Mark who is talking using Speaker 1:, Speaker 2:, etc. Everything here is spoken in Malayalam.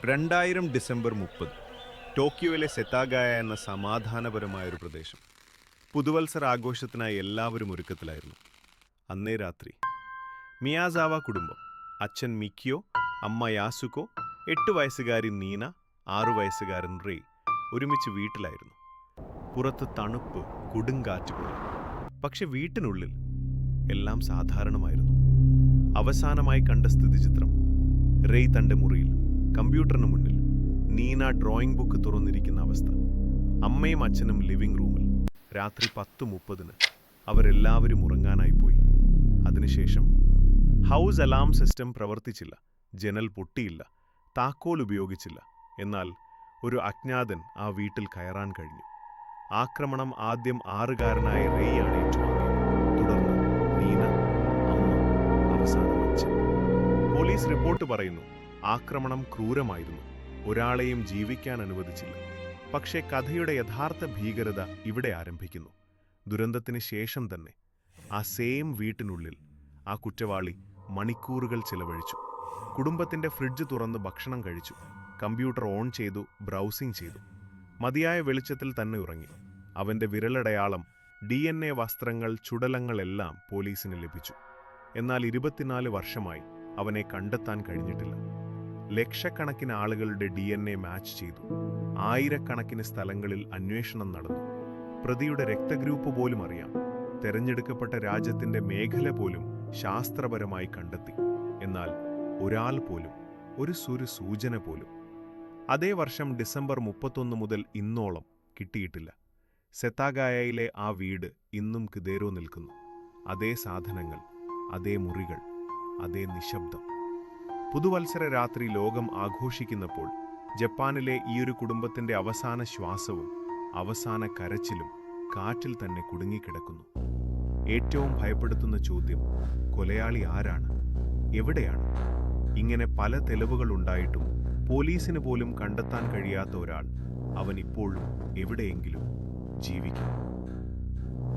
Speaker 1: ഡിസംബർ 30 ടോക്കിയോയിലെ സെതാഗായ എന്ന സമാധാനപരമായൊരു പ്രദേശം. പുതുവത്സര ആഘോഷത്തിനായി എല്ലാവരും ഒരുക്കത്തിലായിരുന്നു. അന്നേ രാത്രി മിയാസാവ കുടുംബം, അച്ഛൻ മിക്കിയോ, അമ്മ യാസുക്കോ, 8 വയസ്സുകാരി നീന, 6 വയസ്സുകാരൻ റേ ഒരുമിച്ച് വീട്ടിലായിരുന്നു. പുറത്ത് തണുപ്പ്, കൊടുങ്കാറ്റ് പോലെ. പക്ഷെ വീട്ടിനുള്ളിൽ എല്ലാം സാധാരണമായിരുന്നു. അവസാനമായി കണ്ട സ്ഥിതിചിത്രം: റേ തൻ്റെ മുറിയിൽ കമ്പ്യൂട്ടറിന് മുന്നിൽ, നീന ഡ്രോയിങ് ബുക്ക് തുറന്നിരിക്കുന്ന അവസ്ഥ. അമ്മയും അച്ഛനും ലിവിംഗ് റൂമിൽ. രാത്രി 10:30 അവരെല്ലാവരും ഉറങ്ങാനായി പോയി. അതിനുശേഷം ഹൗസ് അലാം സിസ്റ്റം പ്രവർത്തിച്ചില്ല, ജനൽ പൊട്ടിയില്ല, താക്കോൽ ഉപയോഗിച്ചില്ല. എന്നാൽ ഒരു അജ്ഞാതൻ ആ വീട്ടിൽ കയറാൻ കഴിഞ്ഞു. ആക്രമണം ആദ്യം 6-കാരനായ റേയാണ് ഏറ്റുവാങ്ങിയത്. തുടർന്ന് നീന, അമ്മ, അവസാനം അച്ഛൻ. പോലീസ് റിപ്പോർട്ട് പറയുന്നു, ആക്രമണം ക്രൂരമായിരുന്നു, ഒരാളെയും ജീവിക്കാൻ അനുവദിച്ചില്ല. പക്ഷേ കഥയുടെ യഥാർത്ഥ ഭീകരത ഇവിടെ ആരംഭിക്കുന്നു. ദുരന്തത്തിന് ശേഷം തന്നെ ആ സെയിം വീട്ടിനുള്ളിൽ ആ കുറ്റവാളി മണിക്കൂറുകൾ ചിലവഴിച്ചു. കുടുംബത്തിൻ്റെ ഫ്രിഡ്ജ് തുറന്ന് ഭക്ഷണം കഴിച്ചു, കമ്പ്യൂട്ടർ ഓൺ ചെയ്തു, ബ്രൗസിംഗ് ചെയ്തു. മതിയായ വെളിച്ചത്തിൽ തന്നെ ഉറങ്ങി. അവൻ്റെ വിരലടയാളം, DNA വസ്ത്രങ്ങൾ, ചുടലങ്ങളെല്ലാം പോലീസിന് ലഭിച്ചു. എന്നാൽ 24 വർഷമായി അവനെ കണ്ടെത്താൻ കഴിഞ്ഞിട്ടില്ല. ലക്ഷക്കണക്കിന് ആളുകളുടെ DNA മാച്ച് ചെയ്തു. ആയിരക്കണക്കിന് സ്ഥലങ്ങളിൽ അന്വേഷണം നടന്നു. പ്രതിയുടെ രക്തഗ്രൂപ്പ് പോലും അറിയാം. തെരഞ്ഞെടുക്കപ്പെട്ട രാജ്യത്തിൻ്റെ മേഖല പോലും ശാസ്ത്രപരമായി കണ്ടെത്തി. എന്നാൽ ഒരാൾ പോലും, ഒരു സൂചന പോലും അതേ വർഷം ഡിസംബർ 31 മുതൽ ഇന്നോളം കിട്ടിയിട്ടില്ല. സെതാഗായയിലെ ആ വീട് ഇന്നും കിതേരോ നിൽക്കുന്നു. അതേ സാധനങ്ങൾ, അതേ മുറികൾ, അതേ നിശബ്ദം. പുതുവത്സര രാത്രി ലോകം ആഘോഷിക്കുന്നപ്പോൾ ജപ്പാനിലെ ഈയൊരു കുടുംബത്തിൻ്റെ അവസാന ശ്വാസവും അവസാന കരച്ചിലും കാറ്റിൽ തന്നെ കുടുങ്ങിക്കിടക്കുന്നു. ഏറ്റവും ഭയപ്പെടുത്തുന്ന ചോദ്യം: കൊലയാളി ആരാണ്? എവിടെയാണ്? ഇങ്ങനെ പല തെളിവുകൾ ഉണ്ടായിട്ടും പോലീസിന് പോലും കണ്ടെത്താൻ കഴിയാത്ത ഒരാൾ, അവൻ ഇപ്പോഴും എവിടെയെങ്കിലും ജീവിക്കുന്നു.